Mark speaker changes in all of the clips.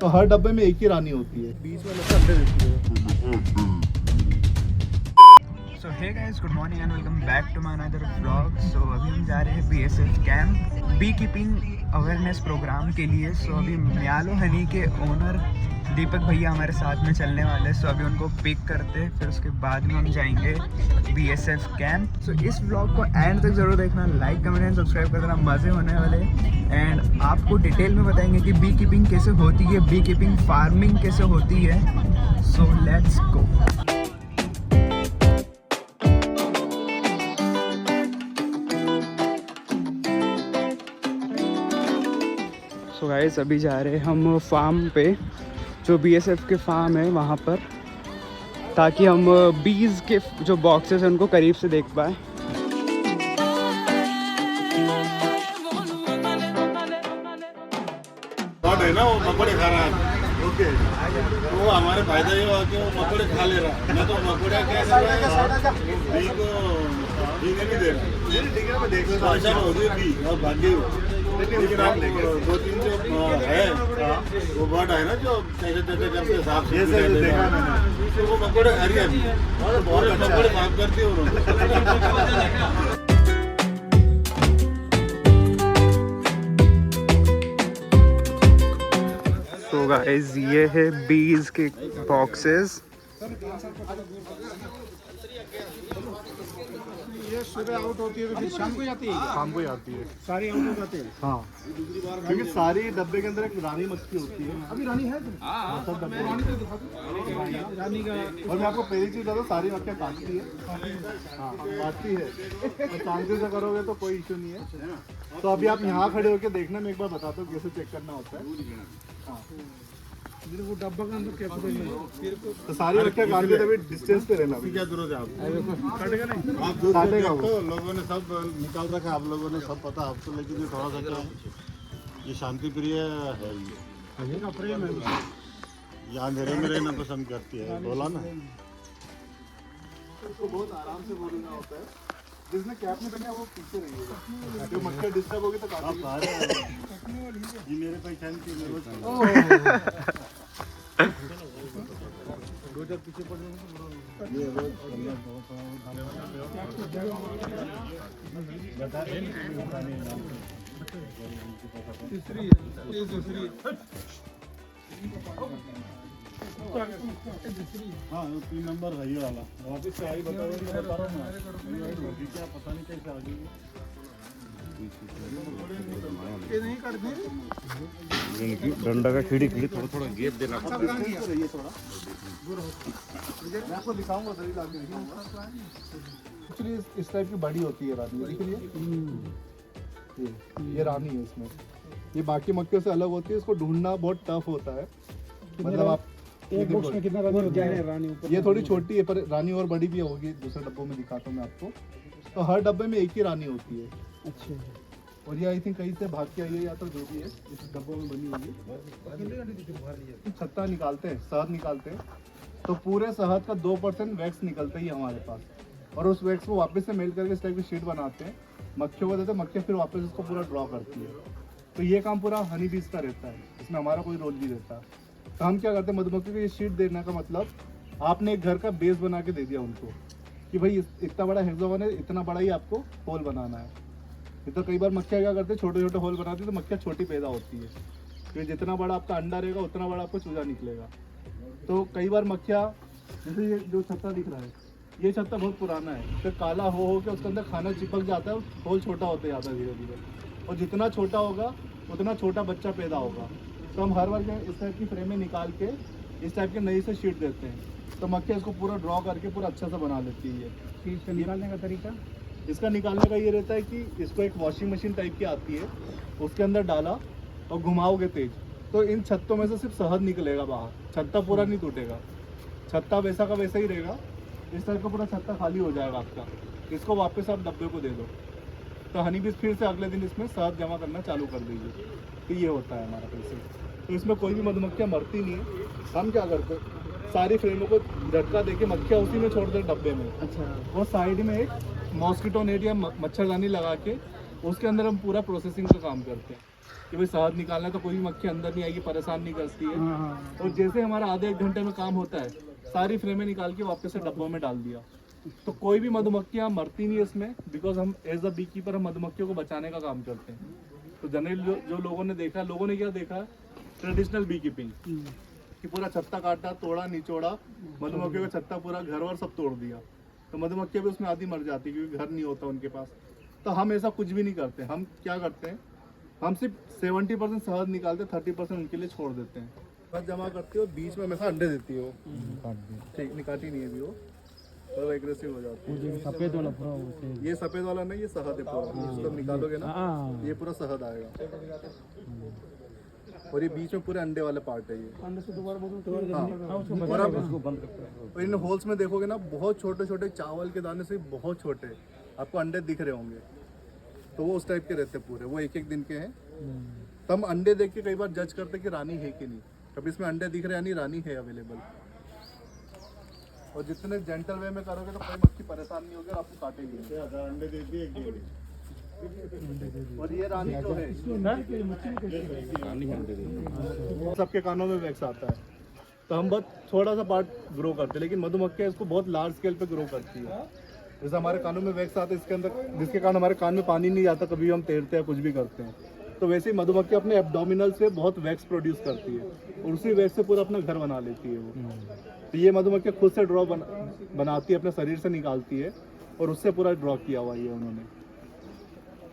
Speaker 1: तो हर डब्बे में एक ही रानी होती है, बीच में लगता अंडे देती है।
Speaker 2: So hey guys, good morning and welcome back to my another vlog. So अभी हम जा रहे हैं BSF camp be keeping awareness programme के लिए। सो अभी म्यालो हनी के ओनर दीपक भैया हमारे साथ में चलने वाले हैं। सो अभी उनको पिक करते हैं, फिर उसके बाद में हम जाएंगे बीएसएफ कैंप। सो इस व्लॉग को एंड तक ज़रूर देखना, लाइक कमेंट एंड सब्सक्राइब कर देना, मज़े होने वाले। एंड आपको डिटेल में बताएंगे कि बी कीपिंग कैसे होती है, बी कीपिंग फार्मिंग कैसे होती है। So let's go. So guys, अभी जा रहे हैं हम फार्म पे, जो बीएसएफ के फार्म है वहाँ पर, ताकि हम बीज के जो बॉक्सेस हैं उनको करीब से देख पाए।
Speaker 3: है ना, वो मकोड़े खा रहा है। ओके, वो हमारे फायदा ये हुआ कि वो मकोड़े खा ले रहा है, मैं तो मकोड़े क्या कर रहा है, बी को बी ने भी दे रहा है, देख लो आशा हो रही है बी और भाग्य हो। लेकिन आप दो तीन जो है वो बर्ड है ना, जो कैसे कैसे करते साफ देखा मैंने, तो वो मकोड़े खा रही है, बहुत मकोड़े साफ करती है उन्होंने।
Speaker 2: तो गाइस, ये है बीज के बॉक्सेस।
Speaker 1: ये सुबह आउट होती है तो फिर शाम को जाती है, शाम को जाती है, सारी आउट हो जाती है। हाँ, क्योंकि सारी डब्बे के अंदर एक रानी मक्खी होती है। अभी रानी है सब डब्बे रानी का। और मैं आपको पहली चीज बता दूं, सारी मक्खियाँ काटती है। हाँ, काटती है, और शांति से करोगे तो कोई इशू नहीं है। तो अभी आप यहाँ खड़े होकर देखना, मैं एक बार बताता हूँ कैसे चेक करना होता है। हाँ, वो डब्बा का अंदर कैसे तो सारी मक्खियाँ काट के तभी डिस्टेंस पे रहना। क्या जरूरत है आप काटेगा नहीं, आप दूध काटेगा वो। तो लोगों ने सब निकाल रखा है, आप लोगों ने सब पता आपको, लेकिन ये थोड़ा सा क्या है, ये शांति प्रिय है, ये प्रेम है, ये अंधेरे में रहना पसंद करती है, बोला ना। इसको बहुत आराम से बोलना होता है, जिसने कैप नहीं पहना वो पीछे रहिएगा, जो मक्खियाँ डिस्टर्ब होगी तो काटेगी। ये मेरे पहचान की दो चार पीछे पड़ ये दूसरी हाँ, 3 नंबर है ये वाला। वापिस से आई बता रहा हूँ ना, क्या पता नहीं कैसे आ गई। ये नहीं करते
Speaker 3: डंडा का खिड़ी खिड़ी थोड़ा थोड़ा गेप देना पड़ता है।
Speaker 1: मैं आपको दिखाऊंगा, तभी लाके दिखाऊंगा। एक्चुअली इस टाइप की बड़ी होती है रानी, दिख रही है, ये रानी है इसमें। ये बाकी मक्खियों से अलग होती है, इसको ढूंढना बहुत टफ होता है। मतलब आप एक बॉक्स में कितना रानी ऊपर, ये थोड़ी छोटी है पर रानी और बड़ी भी होगी, दूसरे डब्बों में दिखाता हूँ मैं आपको। तो हर डब्बे में एक ही रानी होती है। अच्छा, और ये आई थिंक कहीं से भाग के आई है, या तो जो भी है इस डब्बों में बनी हुई है। छत्ता निकालते हैं, शहद निकालते हैं, तो पूरे शहद का 2% वैक्स निकलता ही है हमारे पास, और उस वैक्स को वापस से मेल करके इस टाइप की शीट बनाते हैं, मक्खियों को देते हैं, मक्खियाँ फिर वापस इसको पूरा ड्रॉ करती है। तो ये काम पूरा हनी बीज का रहता है, इसमें हमारा कोई रोल नहीं रहता। तो हम क्या करते हैं, मधुमक्खी को ये शीट देने का मतलब, आपने एक घर का बेस बना के दे दिया उनको कि भाई इतना बड़ा हेक्सागोन है, इतना बड़ा ही आपको होल बनाना है। तो कई बार मक्खियाँ क्या करते हैं, छोटे छोटे होल बनाती है, तो मक्खियाँ छोटी पैदा होती है, क्योंकि जितना बड़ा आपका अंडा रहेगा उतना बड़ा आपको चूजा निकलेगा। तो कई बार मक्खियाँ, जैसे ये जो छत्ता दिख रहा है, ये छत्ता बहुत पुराना है, फिर काला हो के उसके अंदर खाना चिपक जाता है, होल छोटा होता जाता है धीरे धीरे, और जितना छोटा होगा उतना छोटा बच्चा पैदा होगा। तो हम हर बार इस टाइप की फ्रेमें निकाल के इस टाइप के नई से शीट देते हैं, तो मक्खियाँ इसको पूरा ड्रॉ करके पूरा अच्छा सा बना लेती है। इसका निकालने का तरीका, इसका निकालने का ये रहता है कि इसको एक वॉशिंग मशीन टाइप की आती है, उसके अंदर डाला और घुमाओगे तेज, तो इन छत्तों में से सिर्फ शहद निकलेगा बाहर, छत्ता पूरा नहीं टूटेगा, छत्ता वैसा का वैसा ही रहेगा। इस तरह का पूरा छत्ता खाली हो जाएगा आपका, इसको वापस आप डब्बे को दे दो, तो हनी बीज फिर से अगले दिन इसमें शहद जमा करना चालू कर दीजिए। तो ये होता है हमारा प्रोसेस। तो इसमें कोई भी मधुमक्खियाँ मरती नहीं है। हम क्या करते हैं, सारी फ्रेमों को झटका देके मक्खियाँ उसी में छोड़ देते डब्बे में। अच्छा, और साइड में एक मॉस्किटो नेट या मच्छरदानी लगा के उसके अंदर हम पूरा प्रोसेसिंग का काम करते हैं। कि भाई शहद निकालना है तो कोई भी मक्खी अंदर नहीं आएगी, परेशान नहीं करती है।
Speaker 4: हाँ।
Speaker 1: और जैसे हमारा आधे एक घंटे में काम होता है, सारी फ्रेमें निकाल के वापस से डब्बों में डाल दिया। तो कोई भी मधुमक्खियाँ मरती नहीं है इसमें, बिकॉज हम एज अ बी कीपर हम मधुमक्खियों को बचाने का काम करते हैं। तो जनरली जो लोगों ने देखा, लोगों ने क्या देखा, ट्रेडिशनल बी कीपिंग कि पूरा छत्ता काटा, तोड़ा, निचोड़ा, मधुमक्खियों का छत्ता पूरा घर वर सब तोड़ दिया। तो मधुमक्खियाँ भी उसमें आधी मर जाती है क्योंकि घर नहीं होता उनके पास। तो हम ऐसा कुछ भी नहीं करते। हम क्या करते हैं, हम सिर्फ 70% शहद निकालते, 30% उनके लिए छोड़ देते हैं। शहद जमा करती हो, बीच में हमेशा अंडे देती हो, ठीक निकाटी नहीं है भी वो, तो एग्रेसिव हो जाती है।
Speaker 4: सफेद वाला पूरा होते हैं।
Speaker 1: ये सफेद वाला नहीं, ये शहद है पूरा। इसको निकालोगे ना,
Speaker 4: हाँ।
Speaker 1: ये पूरा शहद आएगा। और ये बीच में पूरे अंडे वाले पार्ट है ये।
Speaker 4: अंदर से दोबारा
Speaker 1: हाँ।
Speaker 4: और आप इसको बंद करते हैं।
Speaker 1: और इन होल्स में देखोगे ना, बहुत छोटे छोटे चावल के दाने से बहुत छोटे आपको अंडे दिख रहे होंगे। तो वो उस टाइप के रहते पूरे, वो एक एक दिन के हैं। तो हम अंडे देख के कई बार जज करते कि रानी है कि नहीं। कभी इसमें अंडे दिख रहे हैं, यानी रानी है अवेलेबल। और जितने जेंटल वे में करोगे तो कोई मक्खी परेशान नहीं होगी और आपको काटेगी नहीं।
Speaker 3: अंडे दे दिए, एक दे दिए।
Speaker 1: और ये रानी जो है, सबके कानों में वैक्स आता है। तो हम बहुत थोड़ा सा पार्ट ग्रो करते हैं, लेकिन मधुमक्खियाँ इसको बहुत लार्ज स्केल पे ग्रो करती है। जैसे हमारे कानों में वैक्स आता है इसके अंदर, जिसके कारण हमारे कान में पानी नहीं जाता कभी भी हम तैरते हैं कुछ भी करते हैं। तो वैसे ही मधुमक्खी अपने एब्डोमिनल से बहुत वैक्स प्रोड्यूस करती है और उसी वैक्स से पूरा अपना घर बना लेती है वो। तो ये मधुमक्खी खुद से ड्रॉ बनाती है, अपने शरीर से निकालती है और उससे पूरा ड्रॉ किया हुआ है उन्होंने।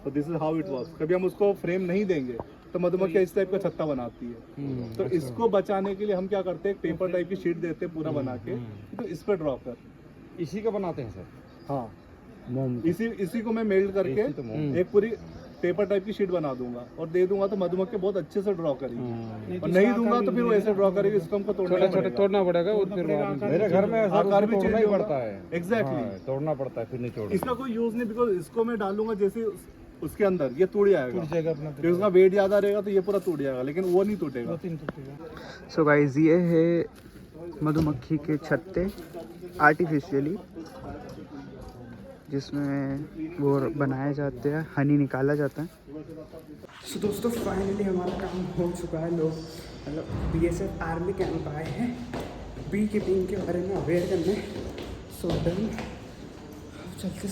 Speaker 1: तो this is how it works. कभी हम उसको फ्रेम नहीं देंगे तो मधुमक्खियाँ इस टाइप का छत्ता बनाती है। तो इसको बचाने के लिए हम क्या करते हैं, एक पेपर टाइप की शीट देते हैं पूरा बना के, तो इस पर ड्रॉ कर।
Speaker 4: इसी का बनाते हैं सर?
Speaker 1: हाँ,
Speaker 4: मोम।
Speaker 1: इसी को मैं मेल्ट करके एक पूरी पेपर टाइप की शीट बना दूंगा और दे दूंगा, तो मधुमक्खी बहुत अच्छे से ड्रॉ करेगी। और नहीं दूंगा तो फिर वो ऐसे ड्रॉ करेगी, इसको हमको तोड़ना
Speaker 4: पड़ेगा। मेरे घर में
Speaker 1: आकार भी चेंज
Speaker 4: पड़ता है।
Speaker 1: एग्जैक्टली,
Speaker 4: तोड़ना पड़ता है, फिर नहीं छोड़।
Speaker 1: इसका कोई यूज नहीं, बिकॉज इसको मैं डालूंगा जैसे उसके अंदर ये टूट जाएगा।
Speaker 4: अपना
Speaker 1: फिर उसका वेट ज्यादा रहेगा तो ये पूरा टूट जाएगा, लेकिन वो नहीं टूटेगा।
Speaker 2: सो गाइस, ये है मधुमक्खी के छत्ते आर्टिफिशियली, जिसमें वो बनाए जाते हैं, हनी निकाला जाता है। सो दोस्तों, फाइनली हमारा काम हो चुका है। लोग मतलब BSF आर्मी कैंप आए हैं बी कीपिंग के बारे में अवेयर करने। सो डन, चलते